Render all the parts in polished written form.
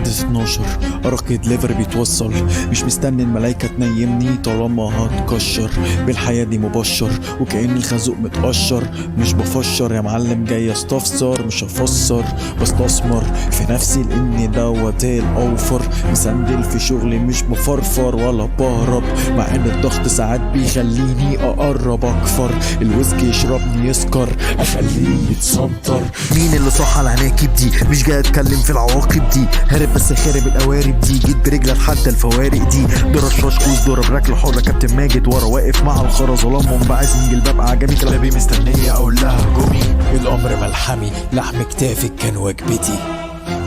عدت 12 أرق دليفري بيتوصل، مش مستني الملايكة تنيمني طالما هتكشر. بالحياة دي مبشر وكأني خازوق متقشر، مش بفشر يا معلم جاي استفسر مش هفسر، بستثمر في نفسي لاني دوت الاوفر. مسندل في شغلي مش بفرفر ولا بهرب، مع ان الضغط ساعات بيخليني اقرب اكفر. الويسكي يشربني يسكر اخليه يتسنطر. مين اللي صح على عناكب دي؟ مش جاي اتكلم في العواقب دي، هرب بس خارب القوارب دي، جيت برجلك حتى الفوارق دي. ضرب رشكوز ضرب ركله حره، كابتن ماجد ورا واقف مع الخرا ظلامهم باعث من جلباب اعجمي. كلابي مستنيه اقول لها هجومي. الامر ملحمي لحم كتافك كان وجبتي،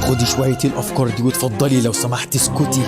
خدي شوية الأفكار دي وتفضلي لو سمحت اسكتي.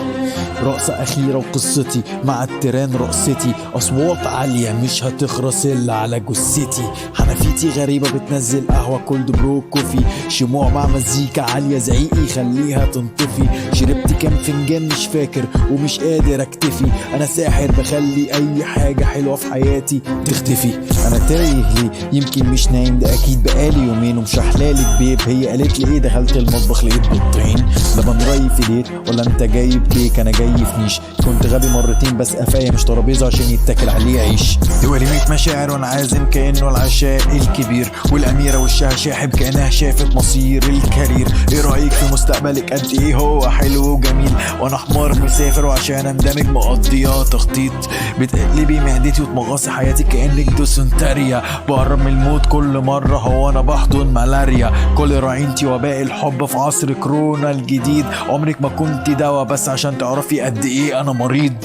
رقصة أخيرة وقصتي مع التيران رقصتي، أصوات عالية مش هتخرس إلا على جثتي. حنفيتي غريبة بتنزل قهوة كولد برو كوفي، شموع مع مزيكا عالية زعيقي خليها تنطفي. شربت كام فنجان مش فاكر ومش قادر اكتفي، أنا ساحر بخلي أي حاجة حلوة في حياتي تختفي. أنا تايه ليه؟ يمكن مش نايم، ده أكيد بقالي يومين ومش أحلالي بيب. هي قالت لي إيه؟ دخلت المطبخ لقيت بيضتين، لبن راي في ديت ولا انت جايب كيك؟ انا جاي في نيش، كنت غبي مرتين بس قفايا مش ترابيزه عشان يتاكل عليه عيش. دولي 100 مشاعر وانا عازم كانه العشاء الكبير، والاميره وشها شاحب كانها شافت مصير الكارير. ايه رايك في مستقبلك؟ قد ايه هو حلو وجميل، وانا حمار مسافر وعشان اندمج مقضيها تخطيط. بتقلبي معدتي وتمغصي حياتي كانك دوسنتريا، بقرب من الموت كل مره، هو انا بحضن ملاريا. كل رعينتي وباقي الحب في عصر كورونا الجديد، عمرك ما كنت دوا بس عشان تعرفي قد ايه انا مريض.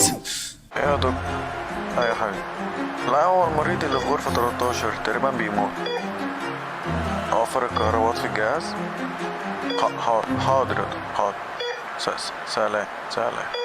ايه يا دكتور؟ ايه يا حبيبي؟ لا هو المريض اللي في غرفة 13 تقريبا بيموت. اوفر الكهرباء في الجهاز. حاضر يا دكتور حاضر. سلام سلام.